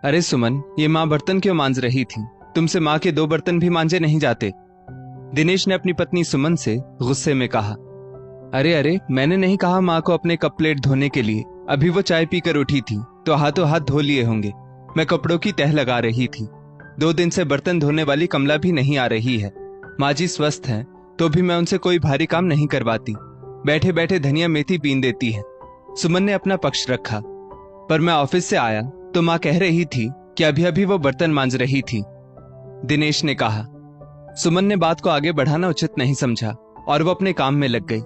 अरे सुमन, ये माँ बर्तन क्यों मांज रही थी? तुमसे माँ के 2 बर्तन भी मांजे नहीं जाते? दिनेश ने अपनी पत्नी सुमन से गुस्से में कहा। अरे अरे, मैंने नहीं कहा माँ को अपने कप प्लेट धोने के लिए। अभी वो चाय पीकर उठी थी तो हाथों हाथ धो लिए होंगे। मैं कपड़ों की तह लगा रही थी। 2 दिन से बर्तन धोने वाली कमला भी नहीं आ रही है। माँ जी स्वस्थ हैं तो भी मैं उनसे कोई भारी काम नहीं करवाती। बैठे बैठे धनिया मेथी बीन देती है। सुमन ने अपना पक्ष रखा। पर मैं ऑफिस से आया तो माँ कह रही थी कि अभी अभी वो बर्तन मांज रही थी, दिनेश ने कहा। सुमन ने बात को आगे बढ़ाना उचित नहीं समझा और वो अपने काम में लग गई।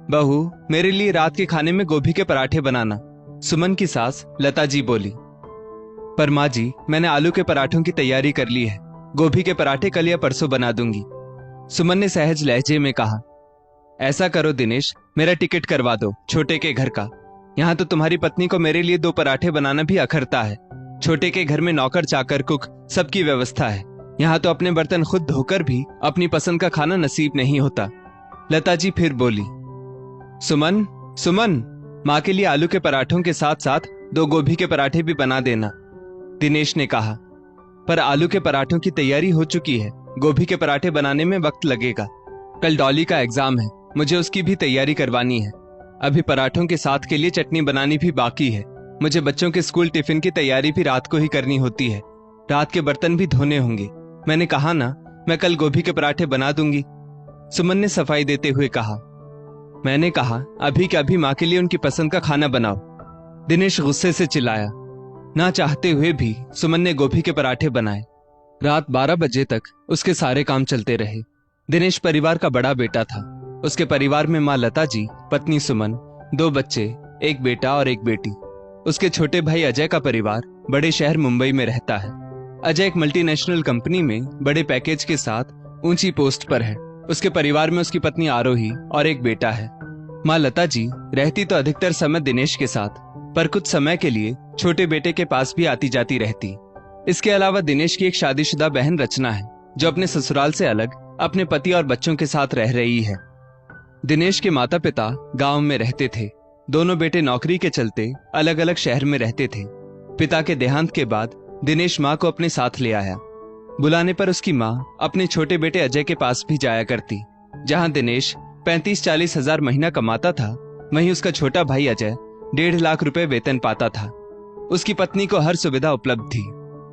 बहू, मेरे लिए रात के खाने में गोभी के पराठे बनाना, सुमन की सास लता जी बोली। पर माँ जी, मैंने आलू के पराठों की तैयारी कर ली है। गोभी के पराठे कल या परसों बना दूंगी, सुमन ने सहज लहजे में कहा। ऐसा करो दिनेश, मेरा टिकट करवा दो छोटे के घर का। यहाँ तो तुम्हारी पत्नी को मेरे लिए 2 पराठे बनाना भी अखरता है। छोटे के घर में नौकर चाकर कुक सबकी व्यवस्था है। यहाँ तो अपने बर्तन खुद धोकर भी अपनी पसंद का खाना नसीब नहीं होता, लता जी फिर बोली। सुमन सुमन, माँ के लिए आलू के पराठों के साथ साथ 2 गोभी के पराठे भी बना देना, दिनेश ने कहा। पर आलू के पराठों की तैयारी हो चुकी है, गोभी के पराठे बनाने में वक्त लगेगा। कल डॉली का एग्जाम है, मुझे उसकी भी तैयारी करवानी है। अभी पराठों के साथ के लिए चटनी बनानी भी बाकी है। मुझे बच्चों के स्कूल टिफिन की तैयारी भी रात को ही करनी होती है। रात के बर्तन भी धोने होंगे। मैंने कहा ना, मैं कल गोभी के पराठे बना दूंगी, सुमन ने सफाई देते हुए कहा। मैंने कहा अभी के अभी माँ के लिए उनकी पसंद का खाना बनाओ, दिनेश गुस्से से चिल्लाया। ना चाहते हुए भी सुमन ने गोभी के पराठे बनाए। रात 12 बजे तक उसके सारे काम चलते रहे। दिनेश परिवार का बड़ा बेटा था। उसके परिवार में माँ लता जी, पत्नी सुमन, 2 बच्चे, 1 बेटा और 1 बेटी। उसके छोटे भाई अजय का परिवार बड़े शहर मुंबई में रहता है। अजय एक मल्टीनेशनल कंपनी में बड़े पैकेज के साथ ऊंची पोस्ट पर है। उसके परिवार में उसकी पत्नी आरोही और 1 बेटा है। माँ लता जी रहती तो अधिकतर समय दिनेश के साथ, पर कुछ समय के लिए छोटे बेटे के पास भी आती जाती रहती। इसके अलावा दिनेश की एक शादीशुदा बहन रचना है, जो अपने ससुराल से अलग अपने पति और बच्चों के साथ रह रही है। दिनेश के माता पिता गांव में रहते थे। दोनों बेटे नौकरी के चलते अलग अलग शहर में रहते थे। पिता के देहांत के बाद दिनेश माँ को अपने साथ ले आया। बुलाने पर उसकी माँ अपने छोटे बेटे अजय के पास भी जाया करती। जहां दिनेश 35-40 हजार महीना कमाता था, वहीं उसका छोटा भाई अजय 1.5 लाख रुपए वेतन पाता था। उसकी पत्नी को हर सुविधा उपलब्ध थी।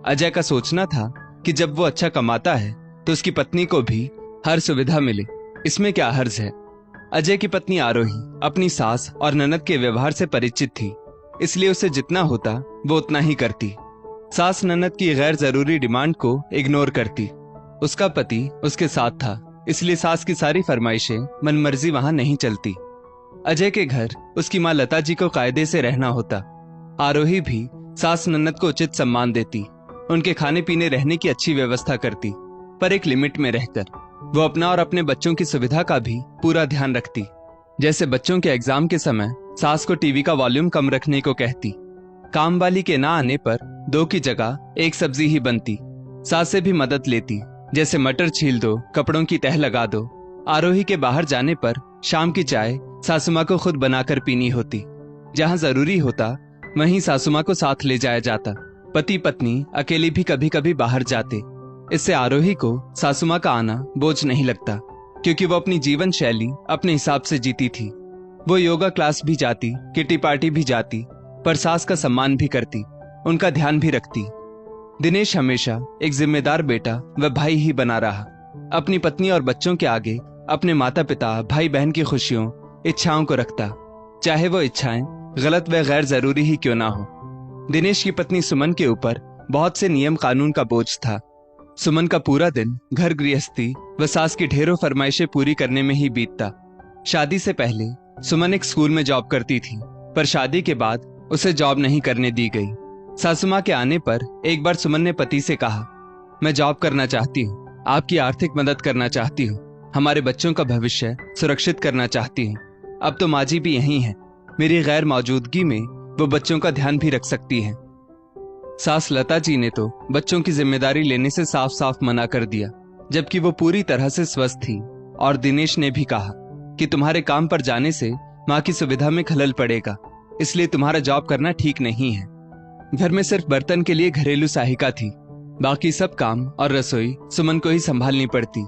अजय का सोचना था कि जब वो अच्छा कमाता है तो उसकी पत्नी को भी हर सुविधा मिले, इसमें क्या हर्ज है। अजय की पत्नी आरोही अपनी सास और ननद के व्यवहार से परिचित थी, इसलिए उसे जितना होता वो उतना ही करती। सास ननद की गैर जरूरी डिमांड को इग्नोर करती। उसका पति उसके साथ था, इसलिए सास की सारी फरमाइशें मनमर्जी वहां नहीं चलती। अजय के घर उसकी माँ लता जी को कायदे से रहना होता। आरोही भी सास ननद को उचित सम्मान देती, उनके खाने पीने रहने की अच्छी व्यवस्था करती, पर एक लिमिट में रहकर। वो अपना और अपने बच्चों की सुविधा का भी पूरा ध्यान रखती। जैसे बच्चों के एग्जाम के समय सास को टीवी का वॉल्यूम कम रखने को कहती। काम वाली के ना आने पर 2 की जगह 1 सब्जी ही बनती। सास से भी मदद लेती, जैसे मटर छील दो, कपड़ों की तह लगा दो। आरोही के बाहर जाने पर शाम की चाय सासुमा को खुद बनाकर पीनी होती। जहां जरूरी होता वहीं सासुमा को साथ ले जाया जाता। पति पत्नी अकेले भी कभी कभी बाहर जाते। इससे आरोही को सासुमा का आना बोझ नहीं लगता, क्योंकि वो अपनी जीवन शैली अपने हिसाब से जीती थी। वो योगा क्लास भी जाती, किटी पार्टी भी जाती, पर सास का सम्मान भी करती, उनका ध्यान भी रखती। दिनेश हमेशा एक जिम्मेदार बेटा व भाई ही बना रहा। अपनी पत्नी और बच्चों के आगे अपने माता पिता, भाई बहन की खुशियों, इच्छाओं को रखता, चाहे वो इच्छाएं गलत व गैर जरूरी ही क्यों ना हो। दिनेश की पत्नी सुमन के ऊपर बहुत से नियम कानून का बोझ था। सुमन का पूरा दिन घर गृहस्थी व सास की ढेरों फरमाइशें पूरी करने में ही बीतता। शादी से पहले सुमन एक स्कूल में जॉब करती थी, पर शादी के बाद उसे जॉब नहीं करने दी गई। सासुमा के आने पर एक बार सुमन ने पति से कहा, मैं जॉब करना चाहती हूँ, आपकी आर्थिक मदद करना चाहती हूँ, हमारे बच्चों का भविष्य सुरक्षित करना चाहती हूँ। अब तो माँ जी भी यहीं हैं, मेरी गैर मौजूदगी में वो बच्चों का ध्यान भी रख सकती हैं। सास लता जी ने तो बच्चों की जिम्मेदारी लेने से साफ साफ मना कर दिया, जबकि वो पूरी तरह से स्वस्थ थी। और दिनेश ने भी कहा कि तुम्हारे काम पर जाने से माँ की सुविधा में खलल पड़ेगा, इसलिए तुम्हारा जॉब करना ठीक नहीं है। घर में सिर्फ बर्तन के लिए घरेलू सहायिका थी, बाकी सब काम और रसोई सुमन को ही संभालनी पड़ती।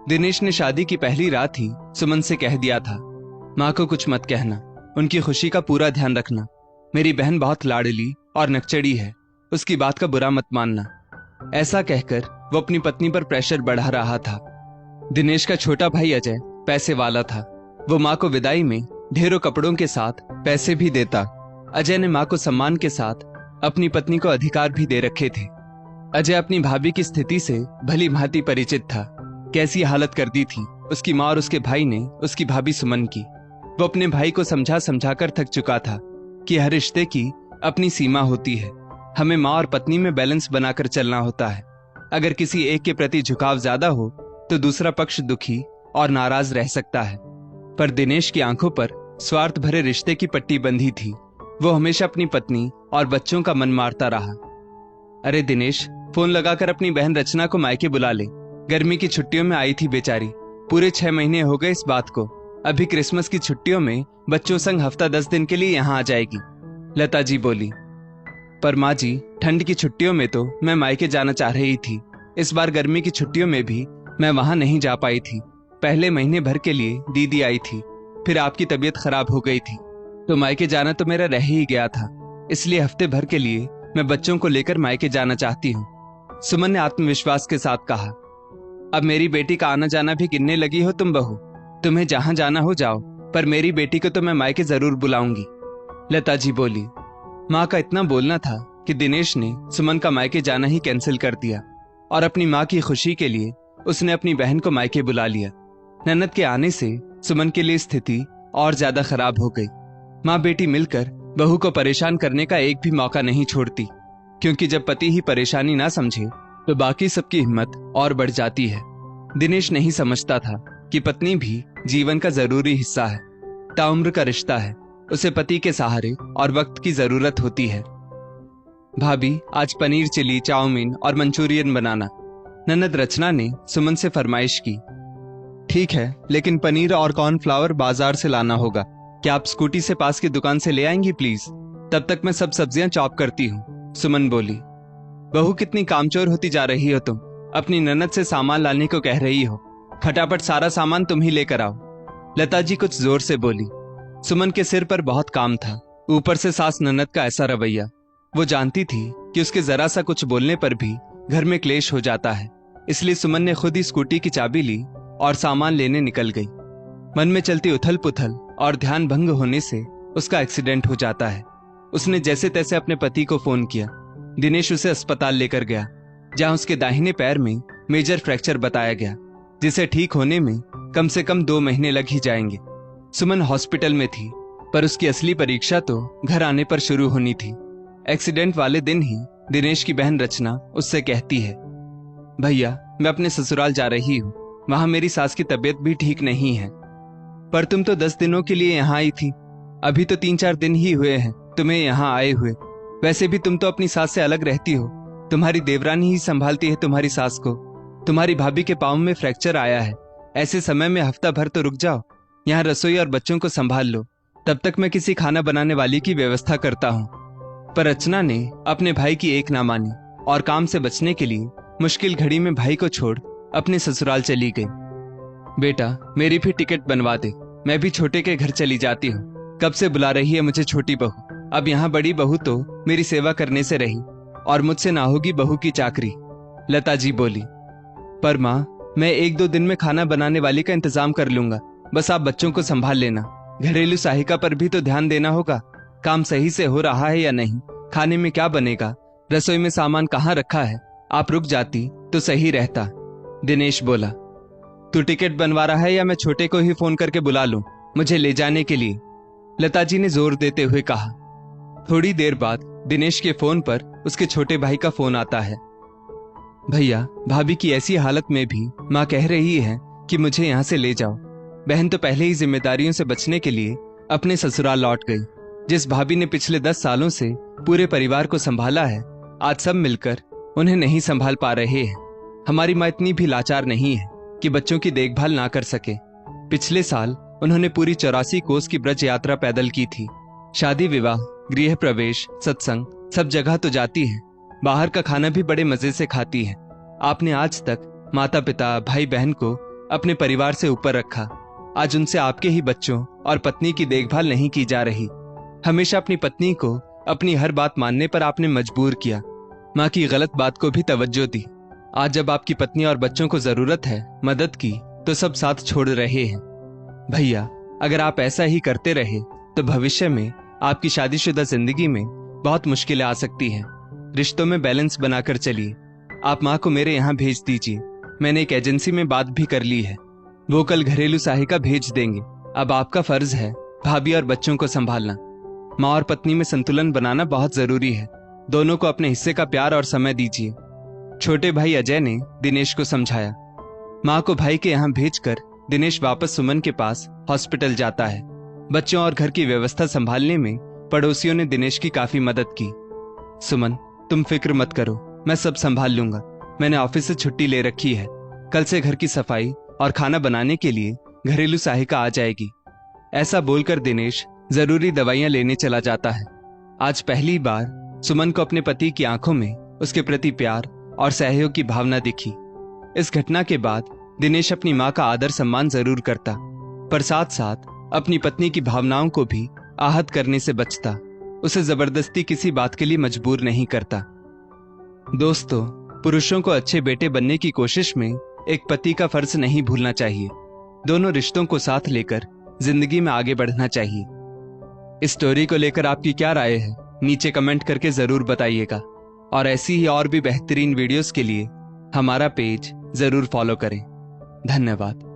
दिनेश ने शादी की पहली रात ही सुमन से कह दिया था, माँ को कुछ मत कहना, उनकी खुशी का पूरा ध्यान रखना। मेरी बहन बहुत लाडली और नकचड़ी है, उसकी बात का बुरा मत मानना। ऐसा कहकर वो अपनी पत्नी पर प्रेशर बढ़ा रहा था। दिनेश का छोटा भाई अजय पैसे वाला था। वो माँ को विदाई में ढेरों कपड़ों के साथ पैसे भी देता। अजय ने माँ को सम्मान के साथ अपनी पत्नी को अधिकार भी दे रखे थे। अजय अपनी भाभी की स्थिति से भली भांति परिचित था। कैसी हालत कर दी थी उसकी माँ और उसके भाई ने उसकी भाभी सुमन की। वो अपने भाई को समझा समझा कर थक चुका था कि हर रिश्ते की अपनी सीमा होती है। हमें माँ और पत्नी में बैलेंस बनाकर चलना होता है। अगर किसी एक के प्रति झुकाव ज्यादा हो तो दूसरा पक्ष दुखी और नाराज रह सकता है। पर दिनेश की आंखों पर स्वार्थ भरे रिश्ते की पट्टी बंधी थी। वो हमेशा अपनी पत्नी और बच्चों का मन मारता रहा। अरे दिनेश, फोन लगाकर अपनी बहन रचना को मायके बुला ले। गर्मी की छुट्टियों में आई थी बेचारी, पूरे 6 महीने हो गए इस बात को। अभी क्रिसमस की छुट्टियों में बच्चों संग हफ्ता 10 दिन के लिए यहाँ आ जाएगी, लता जी बोली। पर माँ जी, ठंड की छुट्टियों में तो मैं मायके जाना चाह रही थी। इस बार गर्मी की छुट्टियों में भी मैं वहां नहीं जा पाई थी। पहले महीने भर के लिए दीदी आई थी, फिर आपकी तबीयत खराब हो गई थी, तो मायके जाना तो मेरा रह ही गया था। इसलिए हफ्ते भर के लिए मैं बच्चों को लेकर मायके जाना चाहती हूँ, सुमन ने आत्मविश्वास के साथ कहा। अब मेरी बेटी का आना जाना भी गिनने लगी हो तुम बहू। तुम्हें जहां जाना हो जाओ, पर मेरी बेटी को तो मैं मायके जरूर बुलाऊंगी, लता जी बोली। माँ का इतना बोलना था कि दिनेश ने सुमन का मायके जाना ही कैंसिल कर दिया और अपनी माँ की खुशी के लिए उसने अपनी बहन को मायके बुला लिया। ननद के आने से सुमन के लिए स्थिति और ज्यादा खराब हो गई। माँ बेटी मिलकर बहू को परेशान करने का एक भी मौका नहीं छोड़ती, क्योंकि जब पति ही परेशानी ना समझे तो बाकी सबकी हिम्मत और बढ़ जाती है। दिनेश नहीं समझता था कि पत्नी भी जीवन का जरूरी हिस्सा है, ताउम्र का रिश्ता है। उसे पति के सहारे और वक्त की जरूरत होती है। भाभी, आज पनीर चिली, चाउमीन और मंचूरियन बनाना, ननद रचना ने सुमन से फरमाइश की। ठीक है, लेकिन पनीर और कॉर्नफ्लावर बाजार से लाना होगा। क्या आप स्कूटी से पास की दुकान से ले आएंगी प्लीज? तब तक मैं सब सब्जियां चॉप करती हूँ, सुमन बोली। बहू, कितनी कामचोर होती जा रही हो तुम। अपनी ननद से सामान लाने को कह रही हो, फटाफट सारा सामान तुम ही लेकर आओ, लता जी कुछ जोर से बोली। सुमन के सिर पर बहुत काम था, ऊपर से सास ननद का ऐसा रवैया। वो जानती थी कि उसके जरा सा कुछ बोलने पर भी घर में क्लेश हो जाता है। इसलिए सुमन ने खुद ही स्कूटी की चाबी ली और सामान लेने निकल गई। मन में चलती उथल पुथल और ध्यान भंग होने से उसका एक्सीडेंट हो जाता है। उसने जैसे तैसे अपने पति को फोन किया। दिनेश उसे अस्पताल लेकर गया, जहां उसके दाहिने पैर में मेजर फ्रैक्चर बताया गया, जिसे ठीक होने में कम से कम 2 महीने लग ही जाएंगे। सुमन हॉस्पिटल में थी, पर उसकी असली परीक्षा तो घर आने पर शुरू होनी थी। एक्सीडेंट वाले दिन ही दिनेश की बहन रचना उससे कहती है, भैया, मैं अपने ससुराल जा रही हूँ, वहां मेरी सास की तबीयत भी ठीक नहीं है। पर तुम तो 10 दिनों के लिए यहाँ आई थी, अभी तो 3-4 दिन ही हुए हैं तुम्हें यहाँ आए हुए। वैसे भी तुम तो अपनी सास से अलग रहती हो, तुम्हारी देवरानी ही संभालती है तुम्हारी सास को। तुम्हारी भाभी के पाँव में फ्रैक्चर आया है, ऐसे समय में हफ्ता भर तो रुक जाओ, यहाँ रसोई और बच्चों को संभाल लो, तब तक मैं किसी खाना बनाने वाली की व्यवस्था करता हूँ। पर रचना ने अपने भाई की एक ना मानी और काम से बचने के लिए मुश्किल घड़ी में भाई को छोड़ अपने ससुराल चली गई। बेटा, मेरी भी टिकट बनवा दे, मैं भी छोटे के घर चली जाती हूँ। कब से बुला रही है मुझे छोटी बहू। अब यहाँ बड़ी बहू तो मेरी सेवा करने से रही और मुझसे ना होगी बहू की चाकरी, लता जी बोली। पर माँ, मैं 1-2 दिन में खाना बनाने वाली का इंतजाम कर लूंगा, बस आप बच्चों को संभाल लेना। घरेलू सहायिका पर भी तो ध्यान देना होगा, काम सही से हो रहा है या नहीं, खाने में क्या बनेगा, रसोई में सामान कहाँ रखा है। आप रुक जाती तो सही रहता, दिनेश बोला। तू टिकट बनवा रहा है या मैं छोटे को ही फोन करके बुला लूं मुझे ले जाने के लिए, लता जी ने जोर देते हुए कहा। थोड़ी देर बाद दिनेश के फोन पर उसके छोटे भाई का फोन आता है। भैया, भाभी की ऐसी हालत में भी माँ कह रही है कि मुझे यहाँ से ले जाओ। बहन तो पहले ही जिम्मेदारियों से बचने के लिए अपने ससुराल लौट गई। जिस भाभी ने पिछले 10 सालों से पूरे परिवार को संभाला है, आज सब मिलकर उन्हें नहीं संभाल पा रहे हैं। हमारी माँ इतनी भी लाचार नहीं है कि बच्चों की देखभाल ना कर सके। पिछले साल उन्होंने पूरी 84 कोस की ब्रज यात्रा पैदल की थी। शादी विवाह, गृह प्रवेश, सत्संग सब जगह तो जाती हैं, बाहर का खाना भी बड़े मजे से खाती हैं। आपने आज तक माता पिता भाई बहन को अपने परिवार से ऊपर रखा। आज उनसे आपके ही बच्चों और पत्नी की देखभाल नहीं की जा रही। हमेशा अपनी पत्नी को अपनी हर बात मानने पर आपने मजबूर किया। माँ की गलत बात को भी तवज्जो दी। आज जब आपकी पत्नी और बच्चों को जरूरत है मदद की तो सब साथ छोड़ रहे हैं। भैया, अगर आप ऐसा ही करते रहे तो भविष्य में आपकी शादीशुदा जिंदगी में बहुत मुश्किलें आ सकती हैं। रिश्तों में बैलेंस बनाकर चलिए। आप माँ को मेरे यहाँ भेज दीजिए। मैंने एक एजेंसी में बात भी कर ली है, वो कल घरेलू सहायिका भेज देंगे। अब आपका फर्ज है भाभी और बच्चों को संभालना। माँ और पत्नी में संतुलन बनाना बहुत जरूरी है। दोनों को अपने हिस्से का प्यार और समय दीजिए। छोटे भाई अजय ने दिनेश को समझाया। माँ को भाई के यहाँ भेजकर दिनेश वापस सुमन के पास हॉस्पिटल जाता है। बच्चों और घर की व्यवस्था संभालने में पड़ोसियों ने दिनेश की काफी मदद की। सुमन, तुम फिक्र मत करो, मैं सब संभाल लूंगा। मैंने ऑफिस से छुट्टी ले रखी है। कल से घर की सफाई और खाना बनाने के लिए घरेलू सहायिका आ जाएगी। ऐसा बोलकर दिनेश जरूरी दवाइयां लेने चला जाता है। आज पहली बार सुमन को अपने पति की आंखों में उसके प्रति प्यार और सहयोग की भावना दिखी। इस घटना के बाद दिनेश अपनी माँ का आदर सम्मान जरूर करता, पर साथ साथ अपनी पत्नी की भावनाओं को भी आहत करने से बचता। उसे जबरदस्ती किसी बात के लिए मजबूर नहीं करता। दोस्तों, पुरुषों को अच्छे बेटे बनने की कोशिश में एक पति का फर्ज नहीं भूलना चाहिए। दोनों रिश्तों को साथ लेकर जिंदगी में आगे बढ़ना चाहिए। इस स्टोरी को लेकर आपकी क्या राय है, नीचे कमेंट करके जरूर बताइएगा। और ऐसी ही और भी बेहतरीन वीडियोस के लिए हमारा पेज जरूर फॉलो करें। धन्यवाद।